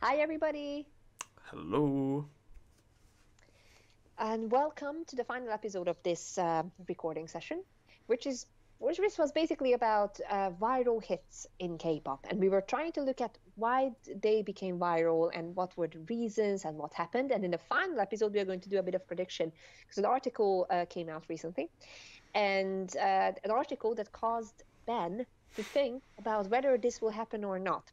Hi, everybody, Hello. and welcome to the final episode of this recording session, which was basically about viral hits in K-pop, and we were trying to look at why they became viral and what were the reasons and what happened. And in the final episode, we are going to do a bit of prediction because an article came out recently, and an article that caused Ben to think about whether this will happen or not.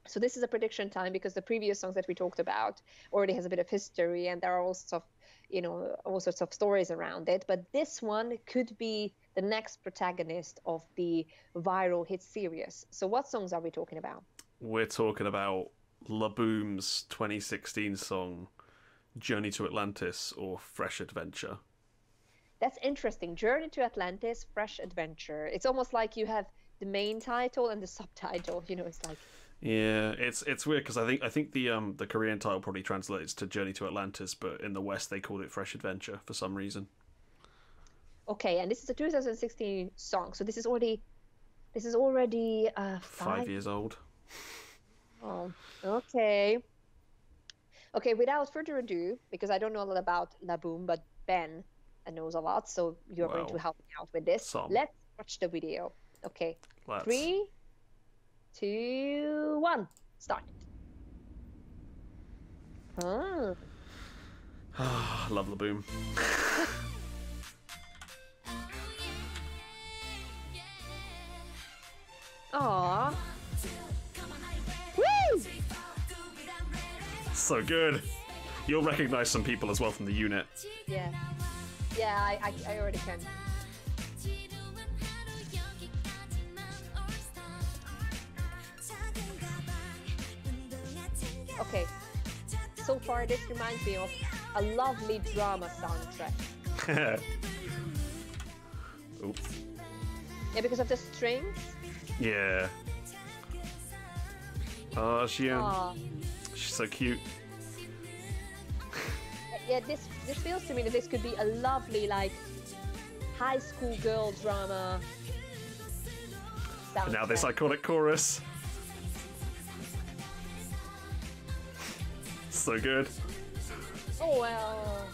So this is a prediction time because the previous songs that we talked about already has a bit of history and there are all sorts of stories around it. But this one could be the next protagonist of the viral hit series. So what songs are we talking about? We're talking about Laboum's 2016 song Journey to Atlantis or Fresh Adventure. That's interesting. Journey to Atlantis, Fresh Adventure. It's almost like you have the main title and the subtitle. It's like... Yeah, it's weird because I think the Korean title probably translates to Journey to Atlantis, but in the West they called it Fresh Adventure for some reason. Okay, and this is a 2016 song, so this is already 5 years old. Oh, okay. Okay, without further ado, because I don't know a lot about Laboum, but Ben knows a lot, so you're going to help me out with this. Let's watch the video. Okay, Let's. 3, 2, 1, start. Love Laboum. Aww. Woo! So good. You'll recognize some people as well from the unit. Yeah, I already can. Okay, so far this reminds me of a lovely drama soundtrack. Oops. Yeah, because of the strings. Yeah. Oh, she's so cute. Yeah, this feels to me that this could be a lovely, like, high school girl drama soundtrack. And now this iconic chorus. So good. Oh, well.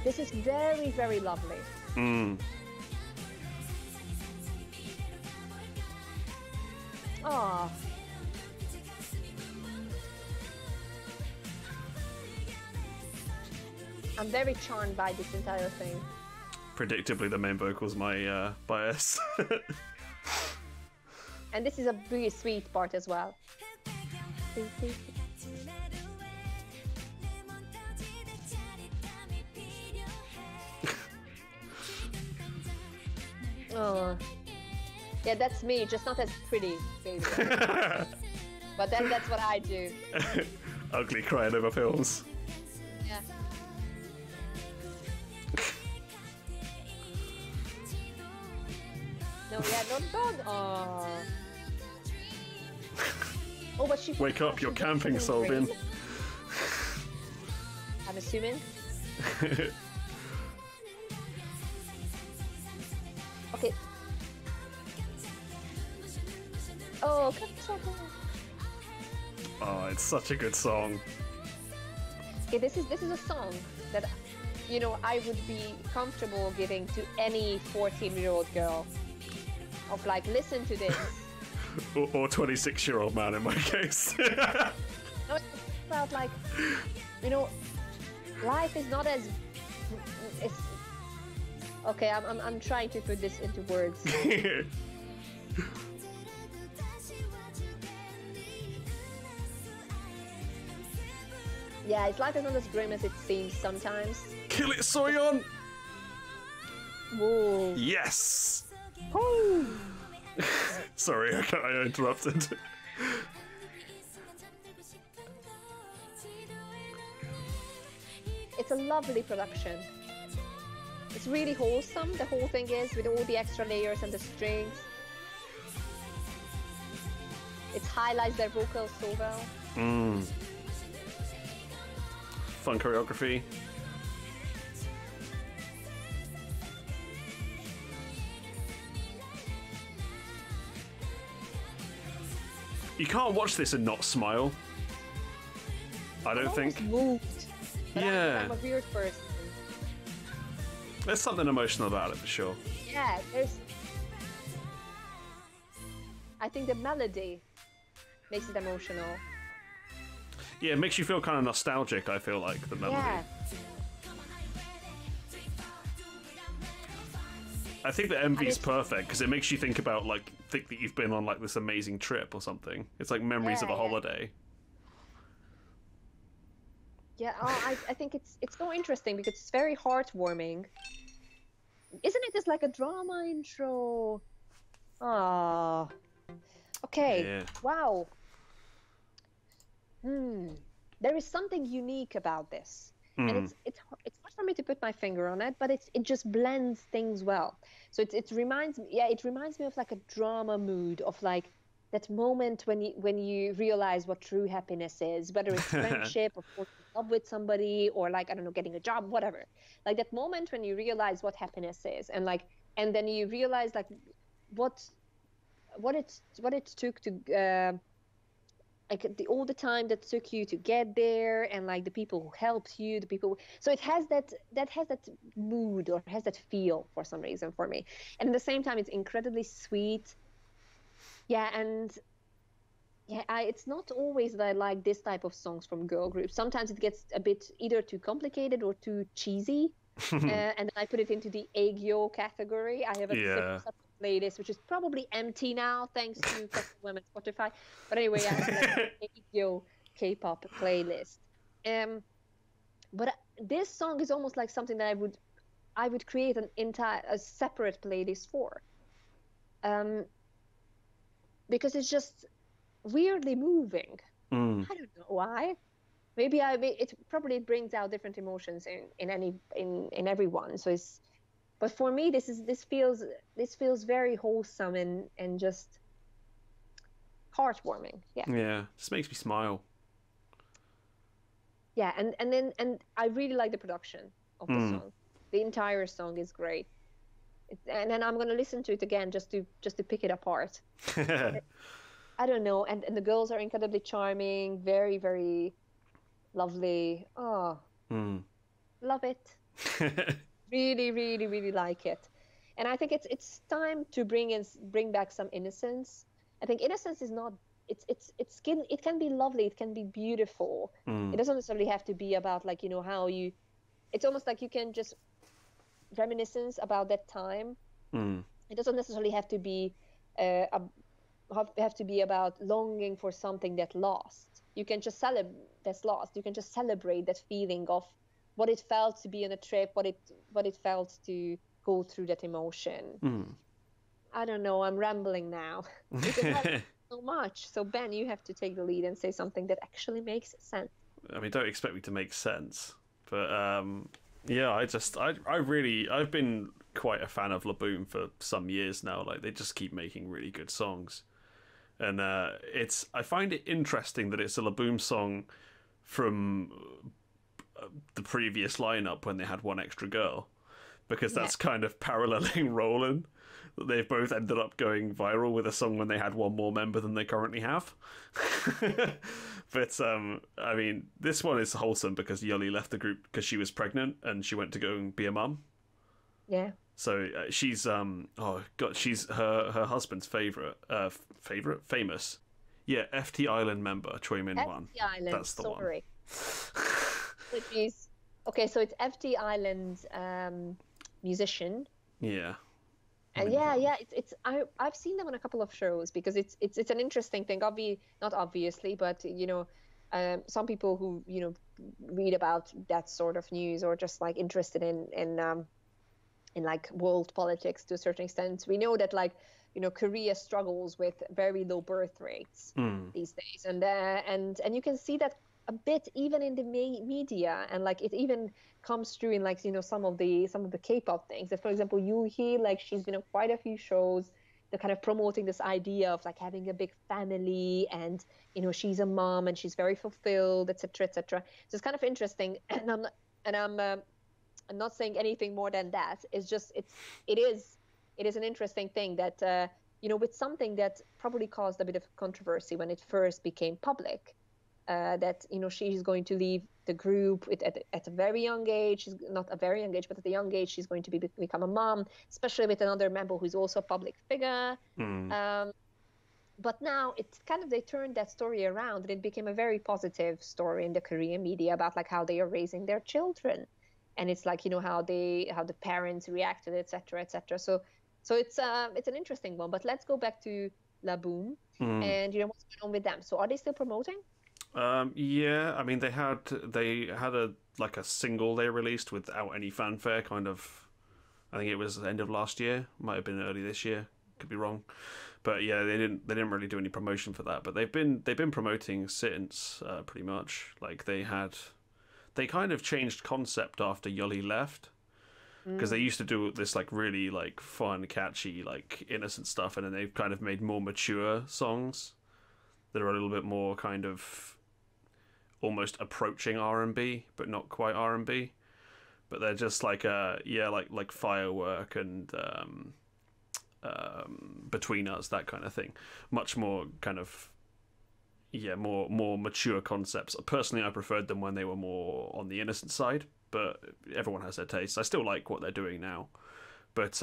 This is very, very lovely. Aww. I'm very charmed by this entire thing. Predictably, the main vocal's my bias. And this is a really sweet part as well. Oh, yeah, that's me, just not as pretty, baby. But then that's what I do. Ugly crying over films. Yeah. No, yeah, don't. Oh, but she. Wake up, you're camping, Solvin. I'm assuming. Okay. Oh, oh, it's such a good song. Okay, this is a song that I would be comfortable giving to any 14-year-old girl. Of like, listen to this. or 26-year-old man in my case. No, it's about like, life is not as. It's, okay, I'm trying to put this into words. Yeah, life is not as grim as it seems sometimes. Kill it, Soyeon! Whoa. Yes! Woo. Sorry, I interrupted. It's a lovely production. It's really wholesome, the whole thing is, with all the extra layers and the strings. It highlights their vocals so well. Fun choreography. You can't watch this and not smile. I don't think. Moved. But Yeah. I'm a weird person. There's something emotional about it for sure. Yeah, there's. I think the melody makes it emotional. Yeah, it makes you feel kind of nostalgic, I feel like, the melody. Yeah. I think the MV's perfect because it makes you think about, like, think that you've been on, like, this amazing trip or something. It's like memories of a holiday. Yeah, I think it's so interesting because it's very heartwarming. Isn't it just like a drama intro? Ah. Okay. Yeah. Wow. There is something unique about this. And it's hard for me to put my finger on it, but it just blends things well. So it reminds me of like a drama mood of like that moment when you realize what true happiness is, whether it's friendship or falling in love with somebody or like, I don't know, getting a job, whatever. Like that moment when you realize what happiness is, and then you realize like what it took to like all the time that took you to get there, and like the people who helped you, so it has that mood or has that feel for some reason for me. And at the same time it's incredibly sweet. Yeah, and yeah, it's not always that I like this type of songs from girl groups. Sometimes it gets a bit either too complicated or too cheesy. And then I put it into the Aegyo category. I have a separate playlist, which is probably empty now, thanks to Women Spotify. But anyway, I have like an Aegyo K-pop playlist. But this song is almost like something that I would create a separate playlist for. Because it's just weirdly moving. I don't know why. Maybe it probably brings out different emotions in everyone. So but for me this feels very wholesome and just heartwarming. Yeah, this makes me smile. Yeah, and I really like the production of the song. The entire song is great. And then I'm going to listen to it again just to pick it apart. I don't know, and the girls are incredibly charming, very, very lovely. Oh, love it. Really, really, really like it. And I think it's time to bring back some innocence. I think innocence is not. It can be lovely. It can be beautiful. It doesn't necessarily have to be about like how you. It's almost like you can just reminiscence about that time. It doesn't necessarily have to be about longing for something that lost. You can just that's lost. You can just celebrate that feeling of what it felt to be on a trip, what it felt to go through that emotion. I don't know. I'm rambling now. So much. So Ben, you have to take the lead and say something that actually makes sense. I mean, don't expect me to make sense, but yeah, I've been quite a fan of Laboum for some years now. Like they just keep making really good songs, and I find it interesting that it's a Laboum song from the previous lineup when they had one extra girl, because that's kind of paralleling Roland. They've both ended up going viral with a song when they had one more member than they currently have. But I mean, this one is wholesome because Yoli left the group because she was pregnant and she went to go and be a mum. Yeah. So she's she's her husband's famous. Yeah, FT Island member Choi Min Wan. FT Island. That's the one. Which is okay. So it's FT Island musician. Yeah. It's I've seen them on a couple of shows because it's an interesting thing. Not obviously, but some people who read about that sort of news or just like interested in like world politics to a certain extent. We know that Korea struggles with very low birth rates these days, and you can see that a bit even in the media, and like it even comes through in like some of the K-pop things. That, for example, Yuhi, like she's been on quite a few shows. They're kind of promoting this idea of like having a big family, and she's a mom and she's very fulfilled, etc., etc. So it's kind of interesting, and I'm not saying anything more than that. It's just it is an interesting thing that with something that probably caused a bit of controversy when it first became public, that she's going to leave the group at a very young age. She's not a very young age, but at a young age, she's going to become a mom, especially with another member who's also a public figure. But now it's kind of, they turned that story around, and it became a very positive story in the Korean media about like how they are raising their children, and it's like how the parents reacted, etc., etc. So it's an interesting one. But let's go back to Laboum and what's going on with them. So are they still promoting? Yeah, I mean they had a single they released without any fanfare, kind of. I think it was the end of last year, might have been early this year, could be wrong. But yeah, they didn't really do any promotion for that. But they've been promoting since, pretty much. Like they kind of changed concept after Yoli left, because they used to do this like really like fun, catchy, like innocent stuff, and then they've kind of made more mature songs that are a little bit more kind of almost approaching R&B, but not quite R&B. But they're just like like Firework and Between Us, that kind of thing. Much more kind of more mature concepts. Personally, I preferred them when they were more on the innocent side, but everyone has their tastes. I still like what they're doing now, but it's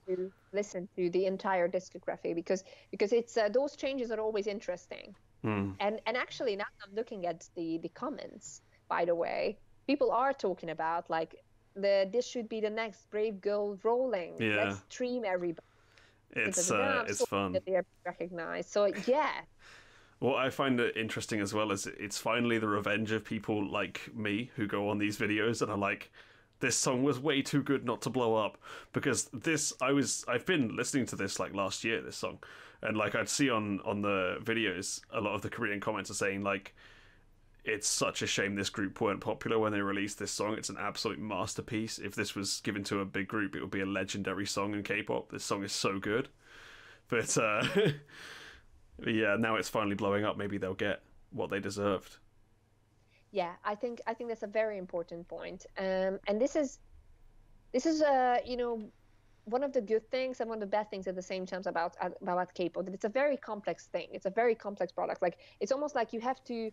to listen to the entire discography because it's those changes are always interesting. And actually now I'm looking at the comments, by the way, people are talking about like this should be the next Brave Girl Rolling. Let's stream everybody. It's fun that they're recognized. So yeah. What I find it interesting as well is it's finally the revenge of people like me who go on these videos and are like, this song was way too good not to blow up. Because I've been listening to this like last year, this song, and like I'd see on the videos a lot of the Korean comments are saying like, it's such a shame this group weren't popular when they released this song. It's an absolute masterpiece. If this was given to a big group, it would be a legendary song in K-pop. This song is so good. But yeah, now it's finally blowing up. Maybe they'll get what they deserved. Yeah, I think that's a very important point. And this is one of the good things and one of the bad things at the same time about K-pop. That it's a very complex thing. It's a very complex product. Like it's almost like you have to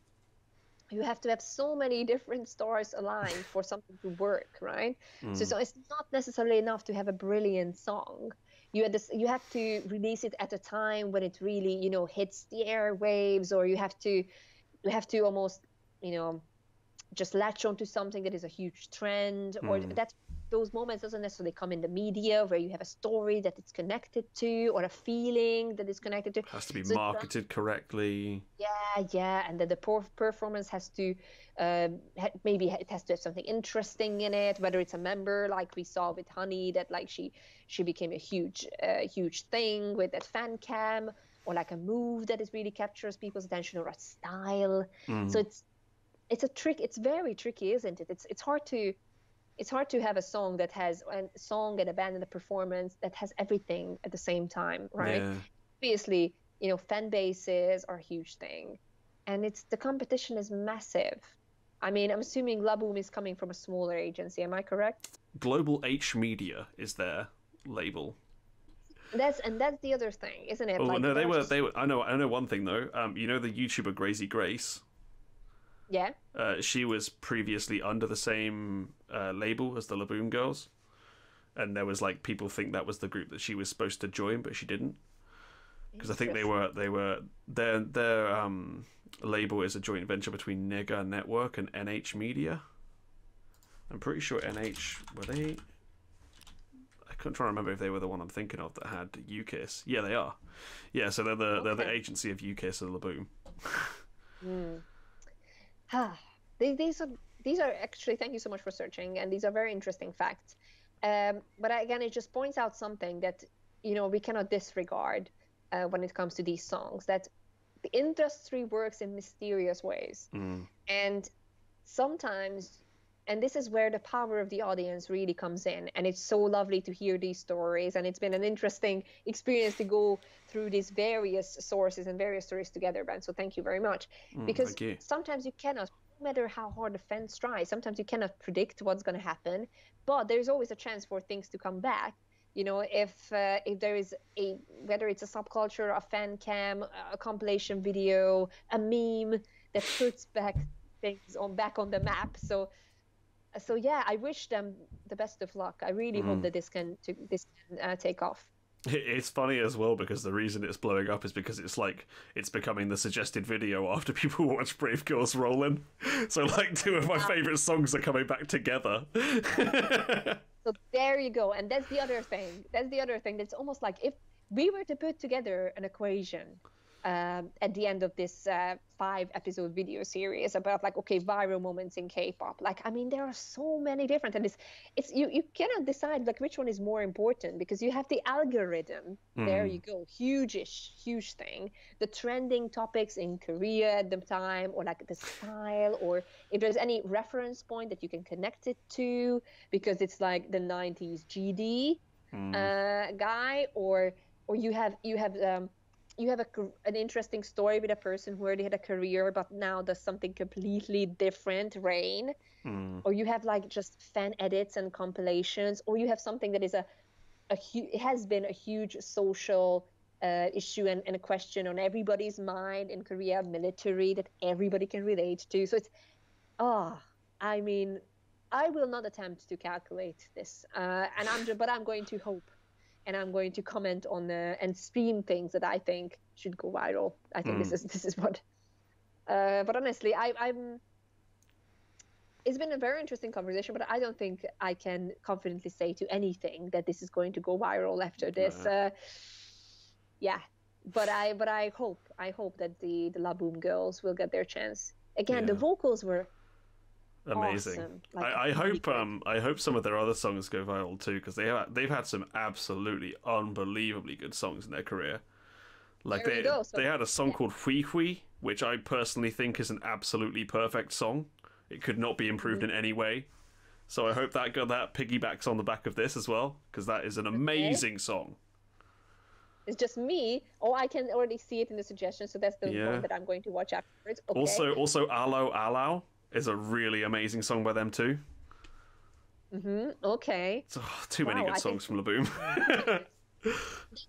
have so many different stars aligned for something to work, right? So it's not necessarily enough to have a brilliant song. You have to release it at a time when it really hits the airwaves, or you have to almost just latch onto something that is a huge trend, or that those moments doesn't necessarily come in the media where you have a story that it's connected to or a feeling that it's connected to. It has to be marketed correctly. Yeah, and then the performance has to maybe it has to have something interesting in it, whether it's a member like we saw with Honey that like she became a huge thing with that fan cam, or like a move that is really captures people's attention, or a style. So it's a trick. It's very tricky, isn't it? It's hard to have a song that has a song and a band and a performance that has everything at the same time, right? Yeah. Obviously, fan bases are a huge thing, and the competition is massive. I mean, I'm assuming Laboum is coming from a smaller agency. Am I correct? Global H Media is their label. That's the other thing, isn't it? Oh like, no, they were. I know one thing though. The YouTuber Gracie Grace. Yeah. She was previously under the same label as the Laboum girls, and there was like people think that was the group that she was supposed to join, but she didn't, because I think their label is a joint venture between Nega Network and NH Media. I'm pretty sure NH were they. I couldn't try to remember if they were the one I'm thinking of that had UKISS. Yeah, they are. Yeah, so they're the agency of UKISS and Laboum. These are actually, thank you so much for searching, and these are very interesting facts. But again, it just points out something that we cannot disregard when it comes to these songs, that the industry works in mysterious ways, and sometimes, and this is where the power of the audience really comes in, and it's so lovely to hear these stories, and it's been an interesting experience to go through these various sources and various stories together, Ben. So thank you very much. Because sometimes you cannot, no matter how hard the fans try, sometimes you cannot predict what's going to happen, but there's always a chance for things to come back. You know, if there is whether it's a subculture, a fan cam, a compilation video, a meme that puts things back on the map. So yeah, I wish them the best of luck. I really hope that this can take off. It's funny as well because the reason it's blowing up is because it's becoming the suggested video after people watch Brave Girls Rollin'. So like two of my favorite songs are coming back together. So there you go. And that's the other thing. That's almost like if we were to put together an equation at the end of this 5-episode video series about like, okay, viral moments in K-pop. Like, I mean, there are so many different, and it's you cannot decide like which one is more important because you have the algorithm. There you go, huge thing. The trending topics in Korea at the time, or like the style, or if there's any reference point that you can connect it to, because it's like the 90s GD guy, or you have an interesting story with a person who already had a career but now does something completely different, Rain. Or you have like just fan edits and compilations, or you have something that is it has been a huge social issue and a question on everybody's mind in Korea, military, that everybody can relate to. So it's I mean, I will not attempt to calculate this, but I'm going to hope. And I'm going to comment on and stream things that I think should go viral. I think this is what. But honestly, it's been a very interesting conversation. But I don't think I can confidently say to anything that this is going to go viral after this. Yeah, but I hope that the Laboum girls will get their chance again. The vocals were amazing. Awesome. I hope some of their other songs go viral too, because they've had some absolutely unbelievably good songs in their career. Like they had a song called Hui Hui, which I personally think is an absolutely perfect song. It could not be improved in any way. So I hope that piggybacks on the back of this as well, because that is an amazing song. It's just me. Oh, I can already see it in the suggestions, so that's the one that I'm going to watch afterwards. Okay. Also Alo Alo is a really amazing song by them too. Okay. Too many good songs from Laboum.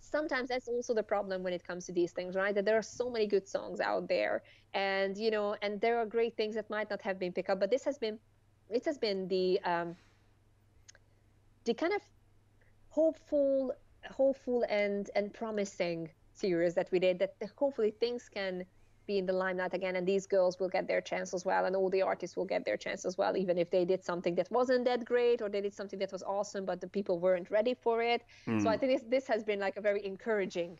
Sometimes that's also the problem when it comes to these things, right? That there are so many good songs out there, and and there are great things that might not have been picked up, but it has been the kind of hopeful and promising series that we did, that hopefully things can be in the limelight again, and these girls will get their chance as well, and all the artists will get their chance as well, even if they did something that wasn't that great, or they did something that was awesome but the people weren't ready for it. So I think this has been like a very encouraging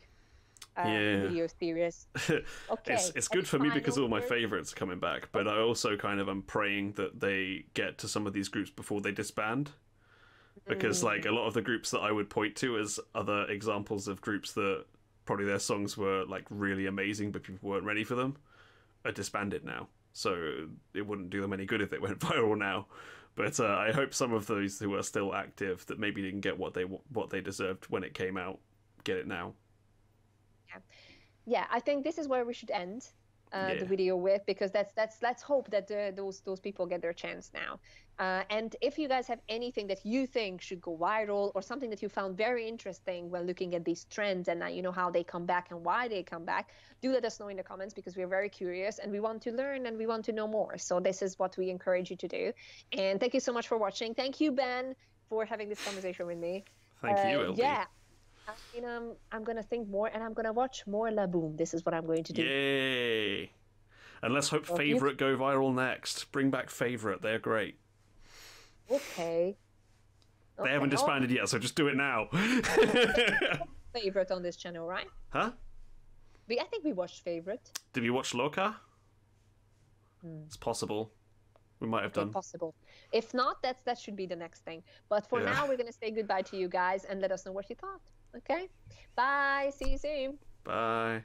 video series. Okay. It's good for me because all my favorites are coming back, but I also kind of am praying that they get to some of these groups before they disband, because like a lot of the groups that I would point to as other examples of groups that probably their songs were like really amazing but people weren't ready for them are disbanded now, so it wouldn't do them any good if they went viral now. But I hope some of those who are still active that maybe didn't get what they deserved when it came out get it now. Yeah, I think this is where we should end the video with, because let's hope that those people get their chance now. And if you guys have anything that you think should go viral, or something that you found very interesting when looking at these trends and how they come back and why they come back, do let us know in the comments, because we're very curious and we want to learn and we want to know more. So this is what we encourage you to do. And thank you so much for watching. Thank you, Ben, for having this conversation with me. Thank you, Ildi. Yeah. I'm going to think more, and I'm going to watch more Laboum. This is what I'm going to do. Yay! And let's hope Favourite go viral next. Bring back Favourite. They're great. Okay. They haven't disbanded yet, so just do it now. Favourite on this channel, right? Huh? I think we watched Favourite. Did we watch Loka? It's possible. We might have done. Possible. If not, that should be the next thing. But for now, we're going to say goodbye to you guys and let us know what you thought. Okay? Bye. See you soon. Bye.